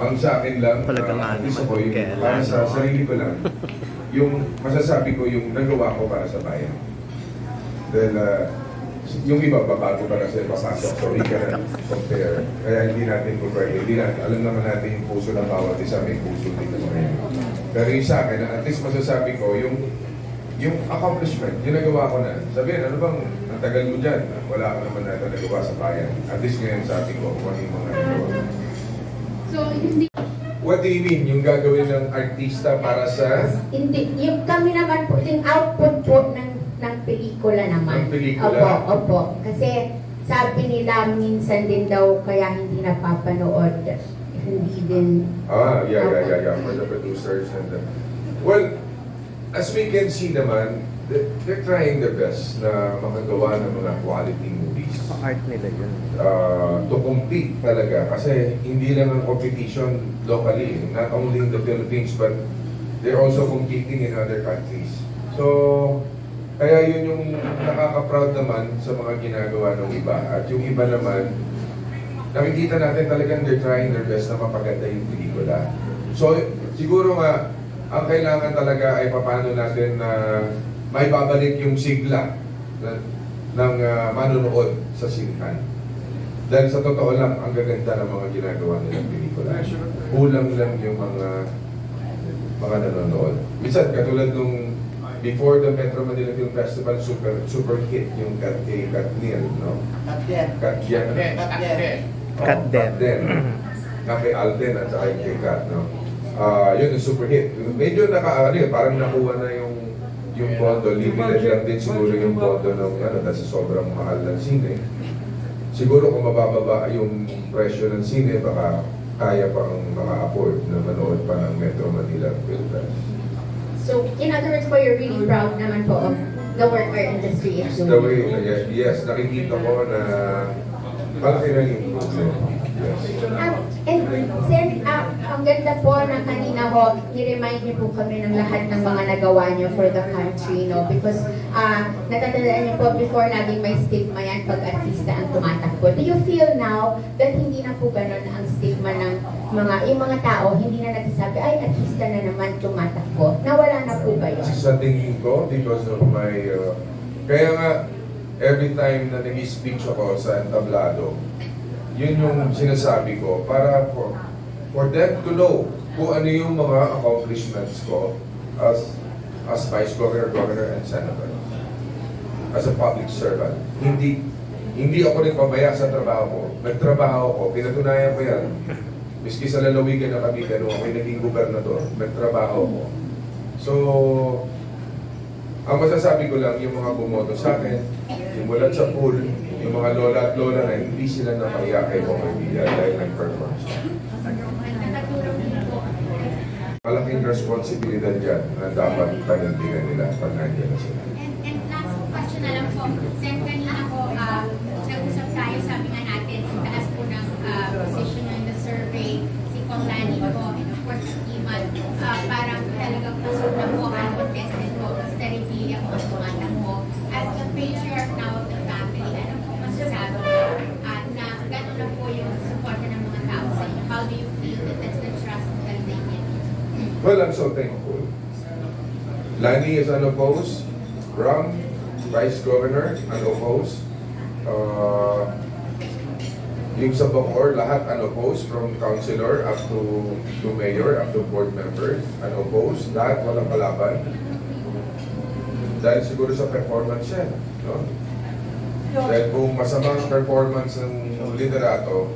Ang sa akin lang, gusto ko yung para sa sarili ko lang, yung masasabi ko yung nagawa ko para sa bayan. Dahil yung iba babago para sa papasok, so we can compare. Kaya hindi natin compare, hindi natin, alam naman natin yung puso ng bawat isa, may puso din naman. Pero yung sa akin, at least masasabi ko, yung accomplishment, yung nagawa ko na. Sabihin, ano bang natagal mo dyan? Wala ka naman na nagawa sa bayan. At least ngayon sa atin ko, kung ano yung mga nagawa. So, hindi... What do you mean? Yung gagawin ng artista para sa... Hindi. Yung kami naman po, yung output po ng pelikula naman. Ng pelikula? Opo. Kasi sabi nila minsan din daw kaya hindi napapanood. Hindi din... Yeah. For the producers and the... Well, as we can see naman, they're trying their best na makagawa ng mga quality movies. Art nila yun. To compete talaga. Kasi hindi lang ang competition locally, not only in the Philippines, but they're also competing in other countries. So, kaya yun yung nakaka-proud naman sa mga ginagawa ng iba. At yung iba naman, nakikita natin talagang they're trying their best na mapaganda yung pelikula. So, siguro nga, ang kailangan talaga ay paano natin na may babalik yung sigla ng manonood sa sinihan. Dahil sa totoo lang, ang gaganda ng mga ginagawa nilang pelikula. Kulang lang yung mga nanonood. Minsan, katulad nung before the Metro Manila Film Festival, super hit yung Katniel, no? Katden. Kay Alden at saka kay Kat, no? Yun yung super hit. Medyo parang nakuha na yung pondo. Limited lang din siguro yung pondo ng dahil sa sobrang mahal ng sine. Siguro kung mabababa yung presyo ng sine, baka kaya pang maka-afford na manood pa ng Metro Manila Film Fest. So, in other words po, you're really proud naman po of the work our industry is doing. Yes, nakikita ko na malaki na yung improvement. Yes. And Sen, ang ganda po na kanina ho, i-remind niyo po kami ng lahat ng mga nagawa niyo for the country, no? Because natatandaan niyo po, before laging may stigma yan pag artista ang tumatakbo. Do you feel now that hindi na po ganun ang stigma ng yung mga tao, hindi na nagsasabi, ay, artista na naman tumatakbo? Nawala na po ba yun? Sa tingin ko, because of my... kaya nga, every time na nag-speech ako sa entablado, yun yung sinasabi ko para for them to know kung ano yung mga accomplishments ko as Vice Governor, Governor, and Senator. As a public servant. Hindi ako rin pabaya sa trabaho ko. Nagtrabaho ko, pinatunayan ko yan. Miski sa lalawigan na kami, pero ako'y naging gobernador, nagtrabaho ko. So, ang masasabi ko lang, yung mga bumoto sa akin, simulan sa pool, yung mga lola at lola na hindi sila napaya kay Pumagilla dahil nag-perform siya. Malaking responsibilidad dyan na dapat panindigan nila pag nandiyan na sila. And last question na lang po. Sen, kanina po, nag-usap tayo, sabi nga natin, taas po ng position in the survey, si Conlani po, and of course, Iman, parang talagang pasok na po ang contestant po, Mr. Revilla po ang tumatakbo. As the patriarch now of the family, ano po masasabi na gano'n na po yung support ng mga tao sa inyo? How do you feel that that's the trust that they get? Well, I'm so thankful. Lani is unopposed. Ram, Vice Governor, unopposed. Yung sa Bacoor, lahat unopposed, from councilor up to mayor, up to board members, unopposed. Lahat walang kalaban. Dahil siguro sa performance yan. No? Dahil kung masamang performance ng liderato,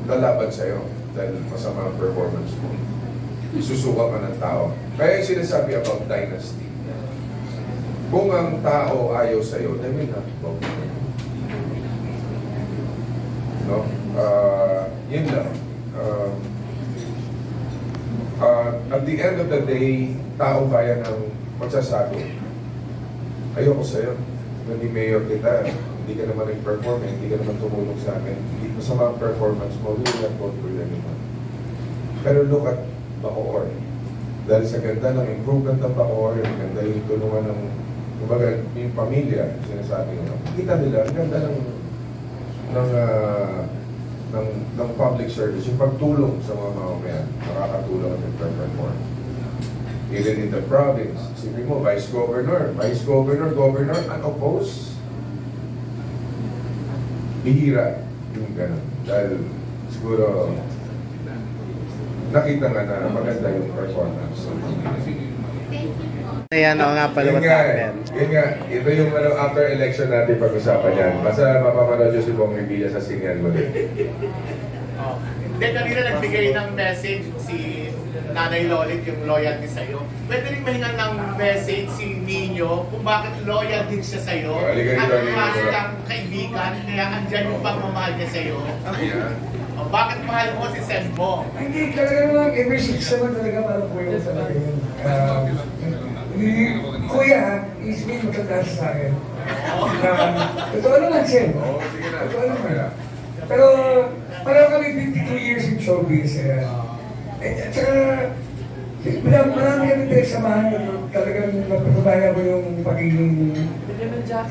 lalaban sa'yo. Dahil masamang performance mo. Isusuka ka ng tao. Kaya yung sinasabi about dynasty. Kung ang tao ayaw sa'yo, then we'll not vote. No? Yun lang. At the end of the day, tao bayan ang magsasabi, ayoko sa'yo. Hindi mayor kita, hindi ka naman nag-perform, hindi ka naman tumulong sa akin. Hindi masama ang performance mo, we will not vote for you anymore. Pero look at Bacoor. Dahil sa ganda ng improvement ng Bacoor, yung ganda yung tulungan ng, kumbaga, yung pamilya, sinasabi nila. Kita nila, ang ganda ng ng public service, yung pagtulong sa mga mamamayan, nakakatulong at nagpe-perform. Even in the province, isipin mo, Vice Governor, Governor, unopposed. Bihira yung ganun. Dahil siguro, nakita nga na maganda yung performance. Ayan o nga pala what happened. Yun nga, ito yung after election natin pag-usapan yan. Basta mapapanood yung si Bong Revilla sa sinyan mo din. Hindi, kanina nagbigay ng message si Nanay Lolit, yung loyalty sa'yo. Pwede rin mahingan ng message si Nino kung bakit loyal din siya sa'yo. At klase kang kaibigan, kaya andyan yung pagmamahal niya sa'yo. O, bakit mahal mo si Senbo? Hindi, talaga naman, ever since naman talaga parang kuya talaga yun. Kuya, is me matataas sa akin. Totoo naman siya. Sige na. Totoo naman. Pero, parang kami 52 years in showbiz. At saka, marami kami pinagsamahan na talagang napatunayan ko yung pagiging...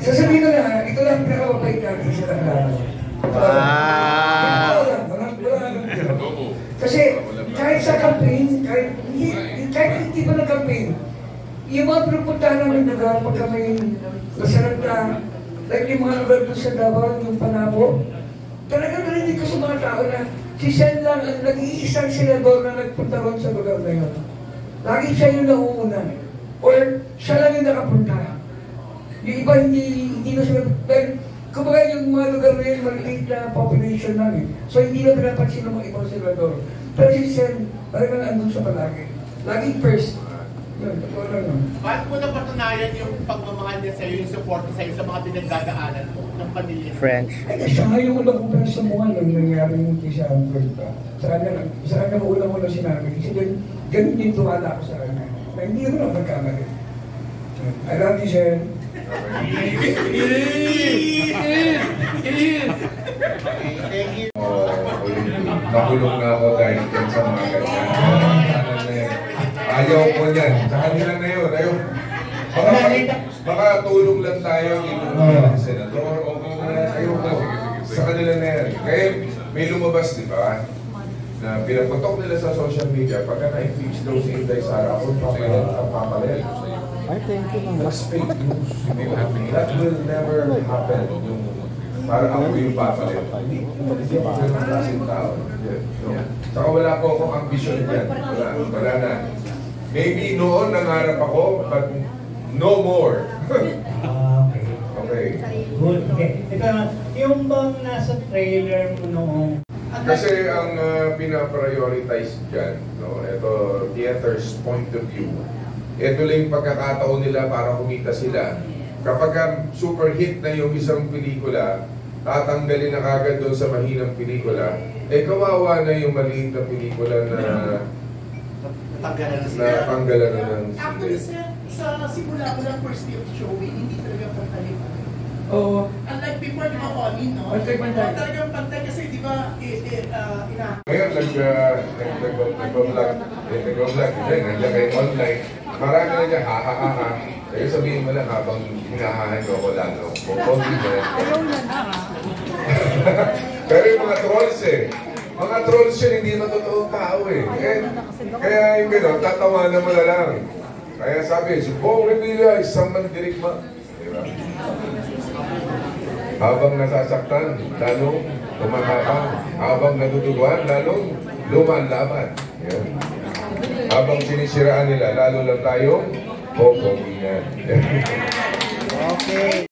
Sasabihin ko na, ito lang pinakapapait natin sa tahanan. Kasi kahit sa campaign, kahit hindi pa na campaign, yung mga pinupuntahan namin lugar pag kami nasalanta, like yung mga lugar doon sa Davao, yung Panabo, talaga narinig ko sa mga tao na si Sen lang ang nag-iisang senador na nagpunta ron sa lugar na yun. Lagi siya yung nauuna. Or siya lang yung nakapunta. Yung iba hindi na sila, dahil kumbaga yung mga lugar na yun, maliit na population namin. So hindi na pinapansin ng mga ibang senador. Pero si Sen, talagang andun sa palagi. Laging first. Yun, totoo lang naman. Bakit mo napatunayan yung pagmamahal niya sa'yo, yung support sa'yo sa mga pinagdadaanan mo ng pamilya? French. Ay, siya nga yung unang kumpara sa mukha nang nangyari yung kay Sanford pa. Sa kanya ko unang sinabi. Kasi ganun yung tuwala ko sa kanya. Na hindi ko na magkamali. I love you, Sen. Nakulong na ako dahil dyan sa mga ganyan. Ayaw ko yan. Sa kanila na yun. Baka tulong lang tayo dito ng senador o ayaw ko. Sa kanila na yan. Kaya may lumabas, di ba? Na pinaputok nila sa social media pagka na-impeach daw si Inday Sara ako papalit. Ay, thank you naman. That's fake news. That will never happen. Yung parang ako yung papalit. Hindi ako ganun klaseng tao. Saka wala po akong ambisyon dyan. Wala na. Maybe noon nangarap ako, but no more. Okay. Good. Okay. Ito, yung bang nasa trailer mo noong... Kasi ang pinaprioritize dyan, no, ito, theater's point of view, ito lang yung pagkakataon nila para kumita sila. Kapag super hit na yung isang pelikula, tatanggalin na kagad doon sa mahinang pelikula, kawawa na yung maliit na pelikula na natanggalan na ng Actually, sa simula ko ng first day of showing, hindi talaga pantay. Oo. Unlike before, di ba, Connie, no? Pantay. Talagang pantay kasi, di ba, Ngayon, nag-vlog, nandiyan kayo online, marami na dyan, ha. Kaya sabihin mo lang habang hinahahan ko ako lalo. Ayaw na Pero yung mga trolls mga trolls yun, hindi na totoong tao Kaya yung gano'n, tatawanan mo na lang. Kaya sabi, si Bong Revilla, isang mandirigma. Diba? Habang nasasaktan, lalong tumatapang. Habang naduduguan, lalong lumanlaban. Yan. Habang sinisiraan nila, lalo lang tayong popoginan. Okay.